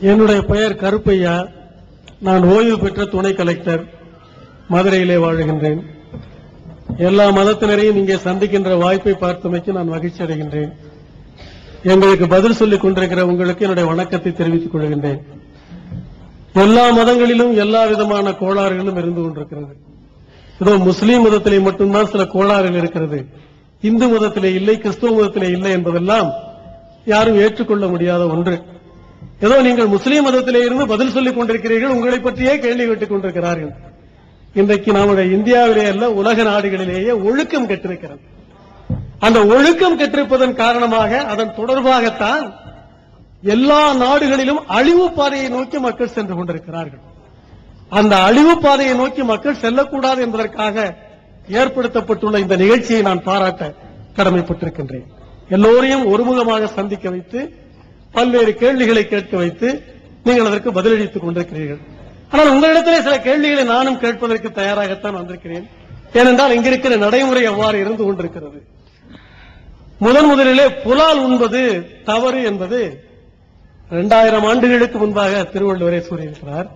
என்னுடைய பெயர் கருப்பையா. நான் ஓய்வு பெற்ற துணை கலெக்டர், மதுரையிலே வாழுகின்றேன். எல்லா மதத்தினரையும் இங்கே சந்திக்கின்ற வாய்ப்பை பார்த்தமைக்கு நான் மகிழ்ச்சி அடைகின்றேன். எங்களுக்கு பதில் சொல்லிக் கொண்டிருக்கிற உங்களுக்கு என்னுடைய வணக்கத்தை தெரிவித்துக் கொள்கின்றேன். எல்லா மதங்களிலும் எல்லா விதமான கோளாறுகளும் இருந்து கொண்டிருக்கிறது. இதோ முஸ்லீம் மதத்திலே மட்டும்தான் சில கோளாறுகள் இருக்கிறது, இந்து மதத்திலே இல்லை, கிறிஸ்துவ மதத்திலே இல்லை என்பதெல்லாம் யாரும் ஏற்றுக்கொள்ள முடியாத ஒன்று. ஏதோ நீங்கள் முஸ்லீம் மதத்திலே இருந்து பதில் சொல்லிக் கொண்டிருக்கிறீர்கள், உங்களை பற்றியே கேள்வி கேட்டுக் கொண்டிருக்கிறார்கள். இன்றைக்கு நம்முடைய இந்தியாவிலே அல்ல, உலக நாடுகளிலேயே ஒழுக்கம் கெட்டிருக்கிறது. அந்த ஒழுக்கம் கெட்டிருப்பதன் காரணமாக அதன் தொடர்பாகத்தான் எல்லா நாடுகளிலும் அழிவு பாதையை நோக்கி மக்கள் சென்று கொண்டிருக்கிறார்கள். அந்த அழிவு பாதையை நோக்கி மக்கள் செல்லக்கூடாது என்பதற்காக ஏற்படுத்தப்பட்டுள்ள இந்த நிகழ்ச்சியை நான் பாராட்ட கடமைப்பட்டிருக்கின்றேன். எல்லோரையும் ஒருமுகமாக சந்திக்க வைத்து பல்வேறு கேள்விகளை கேட்க வைத்து நீங்கள் அதற்கு பதிலளித்துக் கொண்டிருக்கிறீர்கள். ஆனால் உங்களிடத்திலே சில கேள்விகளை நானும் கேட்பதற்கு தயாராகத்தான் வந்திருக்கிறேன். ஏனென்றால் இங்கிருக்கிற நடைமுறை அவ்வாறு இருந்து கொண்டிருக்கிறது. முதலிலே புலால் உண்பது தவறு என்பது 2000 ஆண்டுகளுக்கு முன்பாக திருவள்ளுவரே கூறியிருக்கிறார்.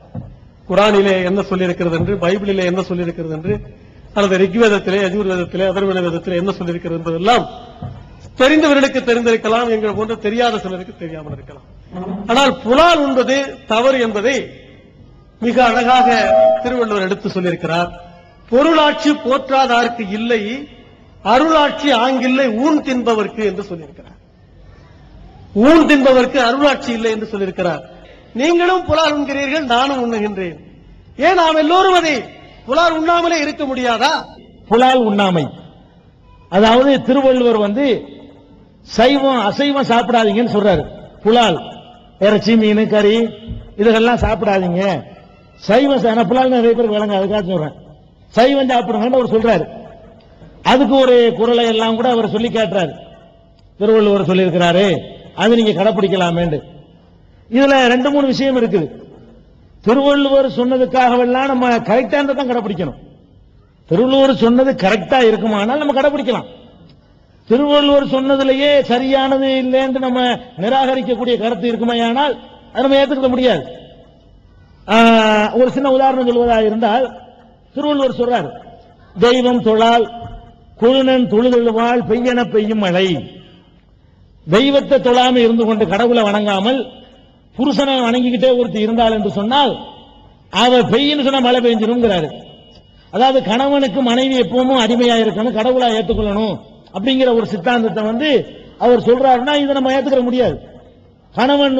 குரானிலே என்ன சொல்லியிருக்கிறது என்று, பைபிளிலே என்ன சொல்லியிருக்கிறது என்று, அல்லது ரிக்வேதத்திலே, யஜுர்வேதத்திலே, அதர்வண வேதத்திலே என்ன சொல்லியிருக்கிறது என்பதெல்லாம் தெரிந்தவர்களுக்கு தெரிந்திருக்கலாம், எங்கள் போன்ற தெரியாத சிலருக்கு தெரியாமல் இருக்கலாம். ஆனால் புலால் உண்பது தவறு என்பதை மிக அழகாக திருவள்ளுவர் எடுத்து சொல்லியிருக்கிறார். பொருளாட்சி போற்றாதார்க்கு இல்லை, அருளாட்சி ஆங்கில்லை ஊன் தின்பவர்க்கு என்று சொல்லியிருக்கிறார். ஊன் தின்பவர்க்கு அருளாட்சி இல்லை என்று சொல்லியிருக்கிறார். நீங்களும் புலால் உண்கிறீர்கள், நானும் உண்ணுகின்றேன். ஏன் நாம் எல்லோரும் அதை புலால் உண்ணாமலே இருக்க முடியாதா? புலால் உண்ணாமை, அதாவது திருவள்ளுவர் சைவம் அசைவம் சாப்பிடாதீங்கன்னு சொல்றாரு. புலால், இறைச்சி, மீன், கறி இதெல்லாம் சாப்பிடாதீங்க. சைவம் புலால் நிறைய பேர் விளங்க, அதுக்காக சொல்றேன். சைவம் சாப்பிடுங்கன்னு அவர் சொல்றாரு. அதுக்கு ஒரு குறளை எல்லாம் கூட அவர் சொல்லி கேட்டாரு. திருவள்ளுவர் சொல்லியிருக்கிறாரு, அது நீங்க கடைபிடிக்கலாமே. இதுல 2-3 விஷயம் இருக்குது. திருவள்ளுவர் சொன்னதுக்காகவெல்லாம் நம்ம கரெக்டா தான் கடைபிடிக்கணும். திருவள்ளுவர் சொன்னது கரெக்டா இருக்குமானால் நம்ம கடைபிடிக்கலாம். திருவள்ளுவர் சொன்னதிலேயே சரியானது இல்லை என்று நம்ம நிராகரிக்கக்கூடிய கருத்து இருக்குமையானால் அதை நம்ம ஏற்றுக்க முடியாது. ஒரு சின்ன உதாரணம் சொல்வதாக இருந்தால், திருவள்ளுவர் சொல்றார், தெய்வம் தொழால் குழுனன் தொழுதெழுவாள் பெய்யன பெய்யும் மழை. தெய்வத்தை தொழாம இருந்து கொண்டு கடவுளை வணங்காமல் புருஷனை வணங்கிக்கிட்டே ஒருத்தி இருந்தாள் என்று சொன்னால் அவ பெய்யன்னு சொன்னா மழை பெய்ஞ்சிருங்கிறாரு. அதாவது கணவனுக்கு மனைவி எப்பவும் அடிமையா இருக்கணும், கடவுளா ஏற்றுக்கொள்ளணும் அப்படிங்கிற ஒரு சித்தாந்தத்தை அவர் சொல்றாருன்னா இதை நம்ம ஏத்துக்கிற முடியாது. கணவன்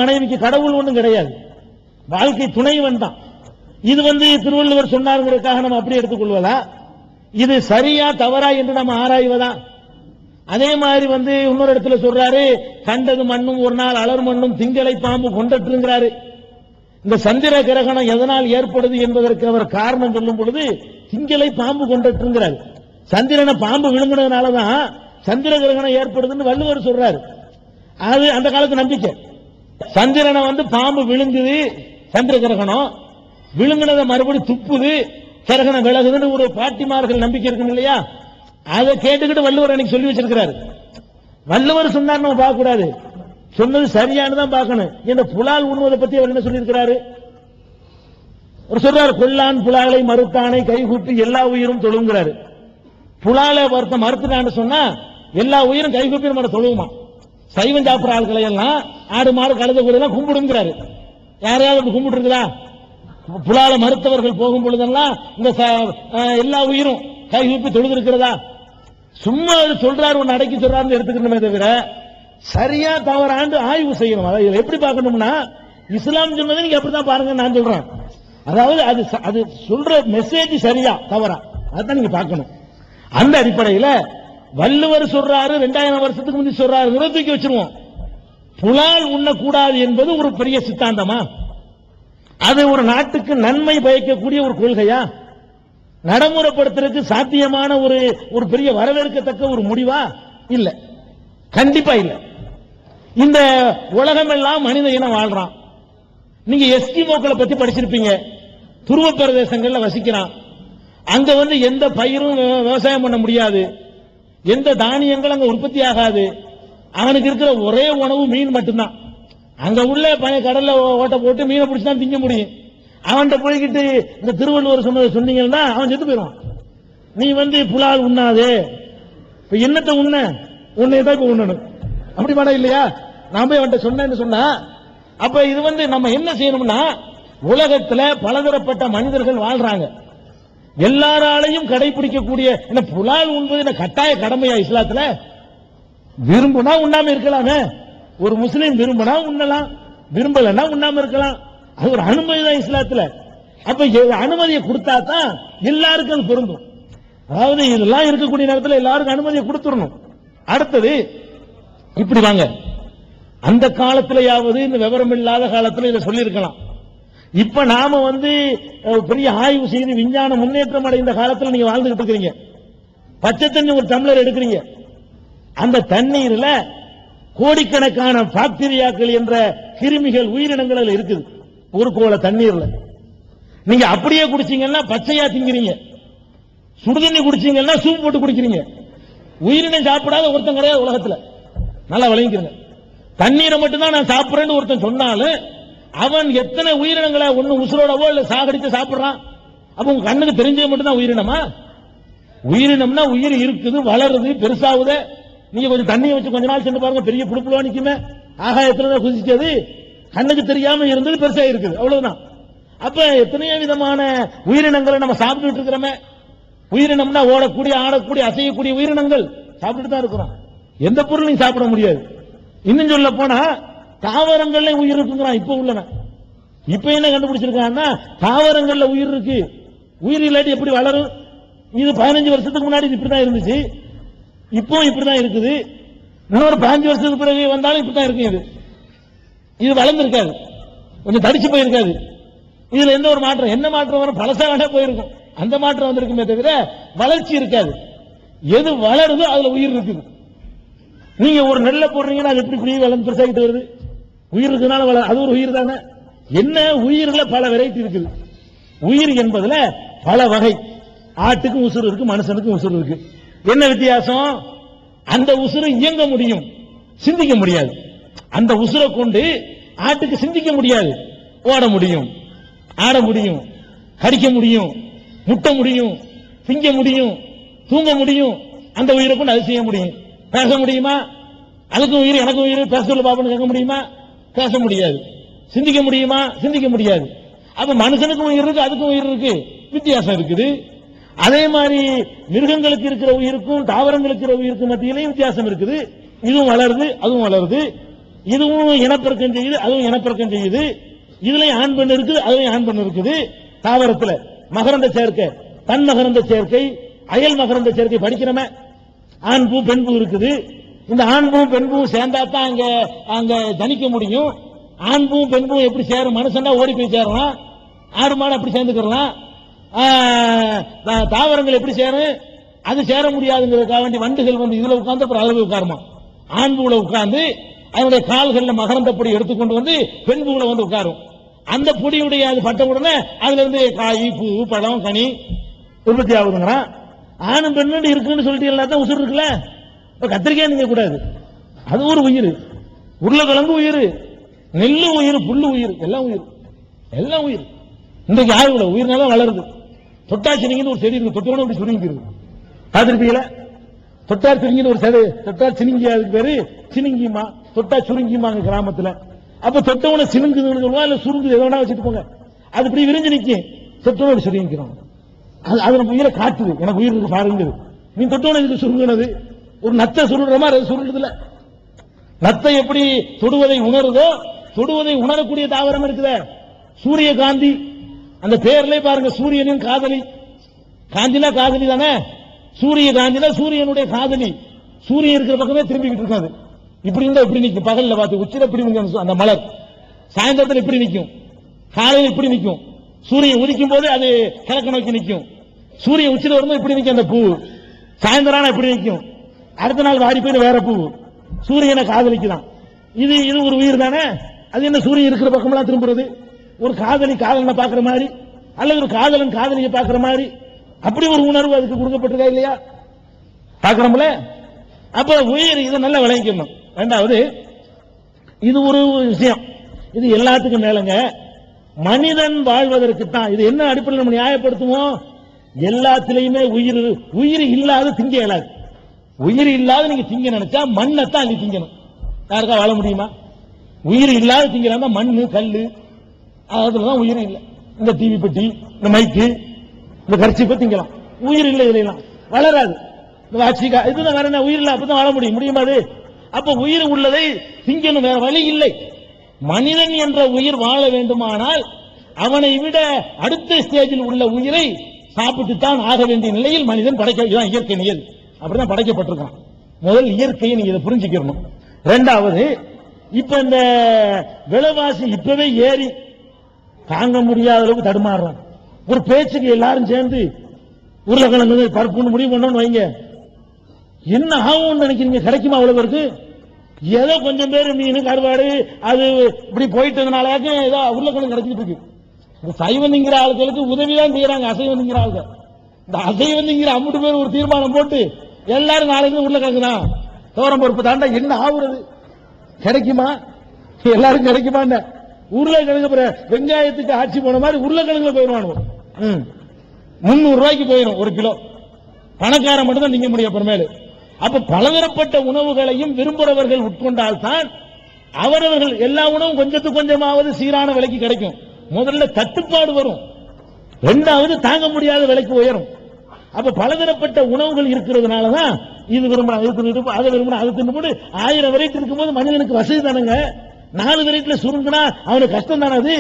மனைவிக்கு கடவுள் ஒன்றும் கிடையாது, வாழ்க்கை துணைவன் தான். இது திருவள்ளுவர் சொன்னாருங்கிறதுக்காக நம்ம அப்படி எடுத்துக்கொள்வதா? இது சரியா தவறா என்று நம்ம ஆராய்வதா? அதே மாதிரி இன்னொரு இடத்துல சொல்றாரு, கண்டது மண்ணும் ஒரு நாள் அலர் மண்ணும் திங்களை பாம்பு கொண்டட்டுங்கிறாரு. இந்த சந்திர கிரகணம் எதனால் ஏற்படுது என்பதற்கு அவர் காரணம் சொல்லும் பொழுது திங்களை பாம்பு கொண்டட்டுங்கிறாரு. சந்திரனை பாம்பு விழுங்குனதுனாலதான் சந்திர கிரகணம் ஏற்படுதுன்னு வள்ளுவர் சொல்றாரு. அது அந்த காலத்து நம்பிக்கை. சந்திரனை பாம்பு விழுங்குது, சந்திர கிரகணம் விழுங்குனதை மறுபடி துப்புது, கிரகணம் விலகுதுன்னு ஒரு பாட்டிமார்கள் நம்பிக்கை இருக்கும் இல்லையா? அதை கேட்டுக்கிட்டு வள்ளுவர் அன்னைக்கு சொல்லி வச்சிருக்கிறாரு. வள்ளுவர் சொன்னார் நம்ம பார்க்க கூடாது, சொன்னது சரியானதான் பார்க்கணும். இந்த புலால் உண்ணுவதை பத்தி அவர் என்ன சொல்லியிருக்கிறாரு? அவர் சொல்றாரு, கொல்லான் புலாலை மறுத்தானை கைகூப்பி எல்லா உயிரும் தொழுங்கிறாரு. புலாலை மறுத்துட்டான்னு சொன்னா எல்லா உயிரும் கைகூப்பி நம்ம தொழுவுமா? சைவம் சாப்பிட்ற ஆட்களை எல்லாம் ஆடு மாடு கழுத கூட எல்லாம் கும்பிடுங்கிறாரு. யாரையாவது கும்பிட்டு இருக்குதா? புலாலை மறுத்தவர்கள் போகும் பொழுதெல்லாம் இந்த எல்லா உயிரும் கைகூப்பி தொழுது இருக்கிறதா? சும்மா சொல்றாரு, ஒன்னு அடக்கி சொல்றாரு எடுத்துக்கணுமே தவிர சரியா தவறாண்டு ஆய்வு செய்யணும். அதை எப்படி பார்க்கணும்னா, இஸ்லாம் சொன்னதை நீங்க அப்படித்தான் பாருங்க நான் சொல்றேன். அதாவது அது சொல்ற மெசேஜ் சரியா தவறா அதான் நீங்க பார்க்கணும். அந்த அடிப்படையில் வள்ளுவர் சொல்றாரு, 2000 வருஷத்துக்கு முந்தி சொல்றாரு, தூக்கி வச்சிருவோம். புலால் உண்ணக்கூடாது என்பது ஒரு பெரிய சித்தாந்தமா? அது ஒரு நாட்டுக்கு நன்மை பயக்கக்கூடிய ஒரு கொள்கையா? நடைமுறைப்படுத்துறதுக்கு சாத்தியமான ஒரு பெரிய வரவேற்கத்தக்க ஒரு முடிவா? இல்ல, கண்டிப்பா இல்ல. இந்த உலகம் எல்லாம் மனித இனம் வாழ்றான். நீங்க எஸ்கிமோக்களை பத்தி படிச்சிருப்பீங்க. துருவ பிரதேசங்கள்ல வசிக்கிறான். அங்க எந்த பயிரும் விவசாயம் பண்ண முடியாது, எந்த தானியங்களும் அங்க உற்பத்தி ஆகாது. அவனுக்கு இருக்கிற ஒரே உணவு மீன் மட்டும்தான். அங்க உள்ள பழைய கடல்ல ஓட்ட போட்டு மீனை பிடிச்சி தான் திங்க முடியும். அவன்கிட்ட போய்கிட்டு இந்த திருவள்ளுவர் சொன்னதை சொன்னீங்கன்னா அவன் செத்து போயிடும். நீ புலால் உண்ணாதே, இப்ப என்னத்தை உன்னையதான் இப்ப உண்ணணும், அப்படி மாடா இல்லையா? நான் போய் அவன்கிட்ட சொன்னேன்னு சொன்னா, அப்ப இது நம்ம என்ன செய்யணும்னா, உலகத்துல பலதரப்பட்ட மனிதர்கள் வாழ்றாங்க, எல்லாராலையும் கடைபிடிக்கக்கூடிய புலால் உண்பது கட்டாய கடமையா இஸ்லாத்துல? விரும்புனா உண்ணாம இருக்கலாமே. ஒரு முஸ்லீம் விரும்பினா உண்ணலாம், விரும்பலன்னா உண்ணாம இருக்கலாம். அது ஒரு அனுமதி தான் இஸ்லாத்துல. அப்ப அனுமதியை கொடுத்தா தான் எல்லாருக்கும் அது பொருந்தும். அதாவது இதெல்லாம் இருக்கக்கூடிய நேரத்தில் எல்லாருக்கும் அனுமதியை கொடுத்துடணும். அடுத்தது இப்படி வாங்க, அந்த காலத்திலேயாவது இந்த விவரம் இல்லாத காலத்தில் இதை சொல்லியிருக்கலாம். இப்ப நாம பெரிய ஆய்வு செய்து விஞ்ஞான முன்னேற்றம் அடைந்த காலத்தில் நீங்க வாழ்ந்துகிட்டு இருக்கிறீங்க. பச்சை தண்ணி ஒரு டம்ளர் எடுக்கிறீங்க, அந்த தண்ணீர்ல கோடிக்கணக்கான பாக்டீரியாக்கள் என்ற கிருமிகள் உயிரினங்கள் இருக்குது. ஒரு கோல தண்ணீர்ல நீங்க அப்படியே குடிச்சீங்கன்னா பச்சையா திங்கிறீங்க, சுடுதண்ணி குடிச்சீங்கன்னா சூப் போட்டு குடிக்கிறீங்க. உயிரினம் சாப்பிடாத ஒருத்தன் கிடையாது உலகத்துல, நல்லா விளங்கிக்கிறேன். தண்ணீரை மட்டும்தான் நான் சாப்பிடுறேன்னு ஒருத்தன் சொன்னாலும் அவன் எத்தனை உயிரினங்களை ஒண்ணு உசுரோடவோ இல்ல சாகடித்து சாப்பிடுறான். அப்ப உங்க கண்ணுக்கு தெரிஞ்சது மட்டும்தான் உயிரினமா? உயிரினம்னா உயிர் இருக்குது, வளருது, பெருசாகுது. நீங்க கொஞ்சம் தண்ணியை வச்சு கொஞ்ச நாள் சென்று பாருங்க, பெரிய புழுப்புலா நிக்குமே, ஆகாயத்துல குதிச்சது, கண்ணுக்கு தெரியாம இருந்தது பெருசா இருக்குது, அவ்வளவுதான். அப்ப எத்தனையோ விதமான உயிரினங்களை நம்ம சாப்பிட்டு இருக்கிறோமே. உயிரினம்னா ஓடக்கூடிய, ஆடக்கூடிய, அசையக்கூடிய உயிரினங்கள் சாப்பிட்டு தான் இருக்கிறோம். எந்த பொருள் நீங்க சாப்பிட முடியாது. இன்னும் சொல்ல போனா தாவரங்கள்ல உயிர் இருக்குங்கிறான் இப்ப உள்ளன. இப்ப என்ன கண்டுபிடிச்சிருக்காங்கன்னா தாவரங்கள்ல உயிர் இருக்கு. உயிர் இல்லாட்டி எப்படி வளரும்? இது 15 வருஷத்துக்கு முன்னாடி இப்படிதான் இருந்துச்சு, இப்போ இப்படிதான் இருக்குது. இன்னொரு 15 வருஷத்துக்கு பிறகு வந்தாலும் இப்படிதான் இருக்கு. இது வளர்ந்திருக்காது, கொஞ்சம் தடிச்சு போயிருக்காது. இதுல எந்த ஒரு மாற்றம், என்ன மாற்றம் வரும்? பழசா வேணா போயிருக்கும், அந்த மாற்றம் வந்திருக்குமே தவிர வளர்ச்சி இருக்காது. எது வளருதோ அதுல உயிர் இருக்குது. நீங்க ஒரு நெல்லை போடுறீங்கன்னா அது எப்படி வளர்ந்து பெருசாகிட்டு வருது? உயிர் இருக்குனால அது ஒரு உயிர் தானே. என்ன உயிர்ல பல வெரைட்டி இருக்குது. உயிர் என்பதுல பல வகை. ஆட்டுக்கும் உசுறு இருக்கு, மனுஷனுக்கும் உசுறு இருக்கு. என்ன வித்தியாசம்? அந்த உசுறு இயங்க முடியும், சிந்திக்க முடியாது. அந்த உசுரை கொண்டு ஆட்டுக்கு சிந்திக்க முடியாது, ஓட முடியும், ஆட முடியும், கடிக்க முடியும், முட்ட முடியும், திங்க முடியும், தூங்க முடியும். அந்த உயிரை கொண்டு அது செய்ய முடியும். பேச முடியுமா? அதுக்கும் உயிர் எனக்கும் உயிர், பேச சொல்ல பாப்பன்னு கேட்க முடியுமா? பேச முடியாது. சிந்திக்க முடியுமா? சிந்திக்க முடியாது. அப்ப மனுஷனுக்கும் உயிர் இருக்கு, அதுக்கும் உயிர் இருக்கு, வித்தியாசம் இருக்குது. அதே மாதிரி மிருகங்களுக்கு இருக்கிற உயிருக்கும் தாவரங்களுக்கு இருக்கிற உயிருக்கும் மத்தியிலையும் வித்தியாசம் இருக்குது. இதுவும் வளருது, அதுவும் வளருது. இதுவும் இனப்பெருக்கம் செய்யுது, அதுவும் இனப்பெருக்கம் செய்யுது. இதுலயும் ஆண் பெண் இருக்குது, அதுலயும் ஆண் பெண் இருக்குது. தாவரத்துல மகரந்த சேர்க்கை, தன் மகரந்த சேர்க்கை, அயல் மகரந்த சேர்க்கை படிக்கிறோமே. ஆண் பூ பெண் பூ இருக்குது. இந்த ஆண் பூ பெண் பூ சேர்ந்தா தான் அங்க ஜனிக்க முடியும். ஆண் பூ பெண் பூ எப்படி சேரும்? மனுஷன் ஓடி போய் சேரலாம், ஆடு மாடு அப்படி சேர்ந்துக்கலாம். தாவரங்கள் எப்படி சேரும்? அது சேர முடியாதுங்கிறதுக்காக வேண்டி வண்டுகள் இதுல உட்கார்ந்து அப்புறம் அதுல உட்காருமா. ஆண் பூல உட்கார்ந்து அதனுடைய கால்கள்ல மகரந்த பொடி எடுத்துக்கொண்டு பெண் பூல உட்காரும். அந்த பொடியுடைய அது பட்ட உடனே அதுல இருந்து காய், பூ, பழம், கனி உற்பத்தி ஆகுதுங்கிறான். ஆணும் பெண்ணு இருக்குன்னு சொல்லிட்டு எல்லாத்தையும் உசுறு இருக்குல்ல. இப்ப கத்திரிக்காய் நீங்க கூடாது, அது ஒரு உயிர். உருளைக்கிழங்கு உயிர், நெல்லு உயிர், புல்லு உயிர், எல்லாம் உயிர், எல்லாம் உயிர். இன்றைக்கு யாரு உயிர்னால வளருது. தொட்டாச்சினிங்கன்னு ஒரு செடி இருக்கு, தொட்டோட அப்படி சுருங்கிருக்கு, பார்த்திருப்பீங்களா? தொட்டார் சினிங்கின்னு ஒரு செடி, தொட்டார் சினிங்கி, அதுக்கு பேரு சினிங்கிமா, தொட்டா சுருங்கிமாங்க கிராமத்துல. அப்ப தொட்டவன சினுங்குதுன்னு சொல்லுவா, இல்ல சுருங்குது எதோ வச்சுட்டு போங்க. அது இப்படி விரிஞ்சு நிக்கும், தொட்டோட சுருங்கிக்கிறோம். அது நம்ம உயிரை காட்டுது, எனக்கு உயிர் இருக்கு பாருங்குது. நீ தொட்டோட இதுக்கு சுருங்குனது ஒரு நத்தை சுருடுற மாதிரி அது சுருடுதுல. நத்தை எப்படி தொடுவதை உணருதோ, தொடுவதை உணரக்கூடிய தாவரம் இருக்குத சூரியகாந்தி. அந்த பேர்ல பாருங்க, சூரியனின் காதலி. காந்தினா காதலி தானே, சூரியகாந்தினா சூரியனுடைய காதலி. சூரியன் இருக்கிற பக்கமே திரும்பிக்கிட்டு இருக்காது. இப்படி இருந்தா இப்படி நிற்கும், பகல்ல பார்த்து உச்சில இப்படி நிற்கும் அந்த மலர், சாயந்தரத்தில் இப்படி நிற்கும், காலையில் இப்படி நிற்கும். சூரியன் உதிக்கும் போது அது கிழக்கு நோக்கி நிற்கும். சூரியன் உச்சில வரும்போது இப்படி நிற்கும் அந்த பூ, சாயந்தரம் இப்படி நிற்கும். அடுத்த நாள் வாடி போய் வேற பூ. சூரியனை காதலிக்குதான். இது இது ஒரு உயிர் தானே. அது என்ன சூரியன் இருக்கிற பக்கம்லாம் திரும்புறது? ஒரு காதலி காதலனை பாக்குற மாதிரி, அல்லது ஒரு காதலன் காதலியை பாக்குற மாதிரி, அப்படி ஒரு உணர்வு அதுக்கு கொடுக்கப்பட்டிருக்கா இல்லையா? பாக்கிறோம்ல. அப்ப உயிர் இதை நல்லா விளங்கிக்கணும். ரெண்டாவது, இது ஒரு விஷயம். இது எல்லாத்துக்கும் மேலங்க மனிதன் வாழ்வதற்கு தான். இது என்ன அடிப்படையில் நம்ம நியாயப்படுத்துவோம்? எல்லாத்திலையுமே உயிர் இல்லாத திங்க இயலாது. உயிர் இல்லாத நீங்க திங்க நினைச்சா மண்ணைத்தான் அள்ளி திங்கணும். யாருக்கா வாழ முடியுமா? உயிர் இல்லாத திங்கிறாங்க மண்ணு கல்லு, அதுலதான் உயிர் இல்லை. இந்த டிவி பெட்டி, இந்த மைக்கு, இந்த கர்ச்சிப்பை திங்கலாம். உயிர் இல்லை, இதெல்லாம் வளராது. இந்த வாட்சிக்கா இதுதான் வேற என்ன உயிர் இல்லை, அப்பதான் வாழ முடியுமா? அது அப்ப உயிர் உள்ளதை திங்கணும், வேற வழி இல்லை. மனிதன் என்ற உயிர் வாழ வேண்டுமானால் அவனை விட அடுத்த ஸ்டேஜில் உள்ள உயிரை சாப்பிட்டுத்தான் ஆக வேண்டிய நிலையில் மனிதன் படைக்க இயற்கை நியதி அப்படிதான் படைக்கப்பட்டிருக்கான். முதல் இயற்கையை நீங்க இதை புரிஞ்சுக்கணும். இரண்டாவது, இப்ப இந்த விலைவாசி இப்பவே ஏறி தாங்க முடியாத அளவுக்கு தடுமாறுறான். ஒரு பேச்சுக்கு எல்லாரும் சேர்ந்து உருளைக்கிழங்கு பருப்புன்னு முடிவு பண்ணணும்னு வைங்க, என்ன ஆகும் நினைக்கிறீங்க? கிடைக்குமா அவ்வளவு இருக்கு? ஏதோ கொஞ்சம் பேர் மீன் கருவாடு அது இப்படி போயிட்டதுனால ஏதோ உருளைக்கிழங்கு கிடைச்சிட்டு இருக்கு. சைவம் திங்கிற ஆளுகளுக்கு உதவிதான் செய்யறாங்க அசைவம் திங்கிற ஆளுங்க. இந்த அசைவம் திங்கிற 50 பேர் ஒரு தீர்மானம் போட்டு எல்லாரும் நாளைக்கு உருளைக்கிழங்கு தான் தோரம் பருப்பு தாண்டா என்ன ஆகுறது? கிடைக்குமா? எல்லாரும் கிடைக்குமா? உருளைக்கிழங்கு வெங்காயத்துக்கு ஆட்சி போன மாதிரி உருளைக்கிழங்குல போயிடுவானு. 300 ரூபாய்க்கு போயிடும் ஒரு கிலோ. பணக்காரன் மட்டும் தான் திங்க முடியும் அப்புறமேலு. அப்ப பலதரப்பட்ட உணவுகளையும் விரும்புறவர்கள் உட்கொண்டால்தான் அவரவர்கள் எல்லா உணவும் கொஞ்சத்துக்கு கொஞ்சமாவது சீரான விலைக்கு கிடைக்கும். முதல்ல தட்டுப்பாடு வரும், இரண்டாவது தாங்க முடியாத விலைக்கு உயரும். அப்ப பலதரப்பட்ட உணவுகள் இருக்கிறதுனாலதான் இது விரும்பணும், அது தின்னு, அதை விரும்பணும், அது தின்னு 1000 வெரைட்டி இருக்கும்போது மனிதனுக்கு வசதி தானுங்க. 4 வெரைட்டில சுருங்கினா அவனுக்கு கஷ்டம் தானே. அது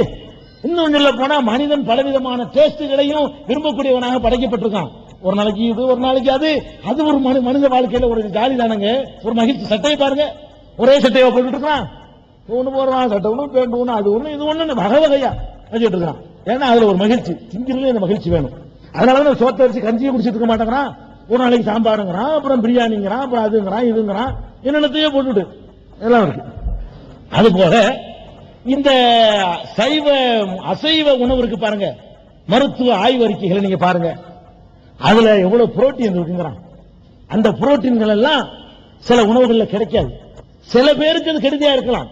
இன்னும் சொல்ல போனா மனிதன் பலவிதமான டேஸ்டுகளையும் விரும்பக்கூடியவனாக படைக்கப்பட்டிருக்கான். ஒரு நாளைக்கு இது, ஒரு நாளைக்கு அது. அது ஒரு மனித வாழ்க்கையில ஒரு ஜாலி தானுங்க, ஒரு மகிழ்ச்சி. சட்டையை பாருங்க, ஒரே சட்டையை போட்டுட்டு இருக்கான். ஒண்ணு போடுறான் சட்டை ஒண்ணு, பேண்ட் ஒண்ணு, அது ஒண்ணு, இது ஒண்ணு, வகை வகையா வச்சுட்டு இருக்கான். ஏன்னா அதுல ஒரு மகிழ்ச்சி, திங்கிறதுல இந்த மகிழ்ச்சி வேணும். அதனாலதான் சோத்த அரிசி கஞ்சியை குடிச்சிட்டு இருக்க மாட்டேங்கிறான். ஒரு நாளைக்கு சாம்பாருங்கிறான், அப்புறம் பிரியாணிங்கிறான், அப்புறம் அதுங்கிறான், இதுங்கிறான், என்னென்னத்தையே போட்டுட்டு எல்லாம் இருக்கு. அது போல இந்த சைவ அசைவ உணவு இருக்கு பாருங்க, மருத்துவ ஆய்வறிக்கைகளை நீங்க பாருங்க, அதுல எவ்வளவு புரோட்டீன் இருக்குங்கிறான். அந்த புரோட்டீன்கள் எல்லாம் சில உணவுகள்ல கிடைக்காது. சில பேருக்கு அது கெடுதியா இருக்கலாம்.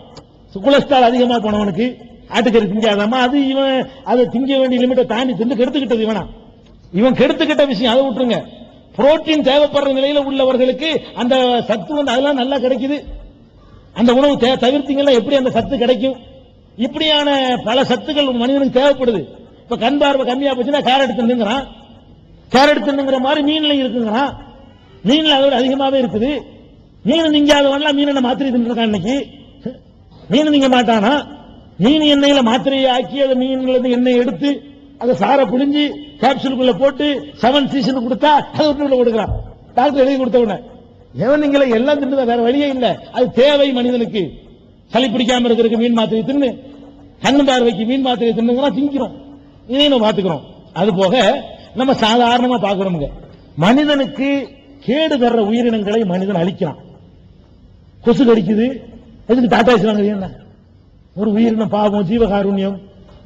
கொலஸ்ட்ரால் அதிகமா போனவனுக்கு ஆட்டுக்கறி திங்காதாமா, அது இவன் அதை திங்க வேண்டிய லிமிட்டை தாண்டி தின்னு கெடுத்துக்கிட்டது இவனா. இவன் கெடுத்துக்கிட்ட விஷயம் அதை விட்டுருங்க. புரோட்டீன் தேவைப்படுற நிலையில உள்ளவர்களுக்கு அந்த சத்து வந்து அதெல்லாம் நல்லா கிடைக்குது. அந்த உணவு தவிர்த்தீங்கன்னா எப்படி அந்த சத்து கிடைக்கும்? இப்படியான பல சத்துக்கள் மனிதனுக்கு தேவைப்படுது. இப்ப கண் பார்வை கம்மியா போச்சுன்னா கேரட் தின்னுங்கிறான். கேரட் தின்னுங்கிற மாதிரி மீன்ல இருக்குங்கிறான். மீன்ல அதோட அதிகமாவே இருக்குது. மீன் திங்காதவன்லாம் மீனை மாத்திரை தின்னுருக்கான். இன்னைக்கு மீன் திங்க மாட்டானா? மீன் எண்ணெயில மாத்திரையை ஆக்கி அதை மீன்ல இருந்து எண்ணெய் எடுத்து அதை சாரை புழிஞ்சு கேப்சூலுக்குள்ள போட்டு 7 சீசன் கொடுத்தா அது ஒரு கொடுக்குறான். டாக்டர் எழுதி கொடுத்த உடனே எவன் நீங்களே எல்லாம் தின்னுதான், வேற வழியே இல்லை. அது தேவை மனிதனுக்கு. சளி பிடிக்காம இருக்கிறதுக்கு மீன் மாத்திரை தின்னு, கண்ணு பார்வைக்கு மீன் மாத்திரை தின்னுங்கிறோம், திங்கிறோம், இதையும் நம்ம பாத்துக்கிறோம். அது போக நம்ம சாதாரணமா பாக்குறோமுங்க, மனிதனுக்கு கேடு தர்ற உயிரினங்களை மனிதன் அழிக்கிறான். கொசு கடிக்குது, எதுக்கு டாட்டா வச்சுறாங்க? என்ன ஒரு உயிரினம் பாவம், ஜீவகாருண்யம்,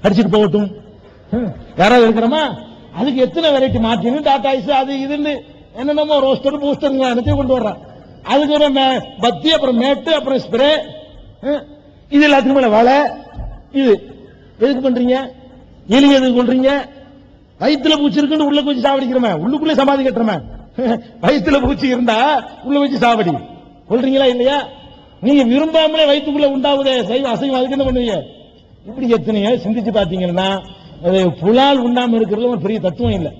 அடிச்சுட்டு போகட்டும். யாராவது இருக்கிறோமா? அதுக்கு எத்தனை வெரைட்டி மாற்றினு டாட்டா ஐஸ் அது இதுன்னு என்னென்னமோ ரோஸ்டர் பூஸ்டர் எல்லாத்தையும் கொண்டு வர்றான். அதுக்கு ஒரு பத்தி, அப்புறம் மேட்டு, அப்புறம் ஸ்ப்ரே, இது எல்லாத்துக்கும் மேல வலை. இது எதுக்கு பண்றீங்க? எலி எதுக்கு கொள்றீங்க? வயிற்றுல பூச்சி இருக்குன்னு உள்ள வச்சு சாவடிக்கிறோமே, உள்ளுக்குள்ளே சமாதி கட்டுறமே. வயிற்றுல பூச்சி இருந்தா உள்ள வச்சு சாவடி கொள்றீங்களா இல்லையா? நீங்க விரும்பாமலே வயிற்றுக்குள்ள உண்டாவதே அசைவம், அதுக்கு என்ன பண்ணுவீங்க? இப்படி எத்தனையோ சிந்திச்சு பாத்தீங்கன்னா புலால் உண்டாம இருக்கிறது ஒரு பெரிய தத்துவம் இல்லை.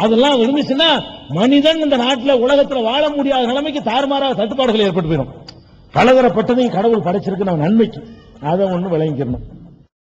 அதெல்லாம் இருந்துச்சுன்னா மனிதன் இந்த நாட்டில் உலகத்தில் வாழ முடியாத நிலைமைக்கு தாறுமாறாக தட்டுப்பாடுகள் ஏற்பட்டு போயிடும். பலதரப்பட்டதையும் கடவுள் படைச்சிருக்கு நம்ம நன்மைக்கு. அதை ஒண்ணு விளங்கிக்கணும்.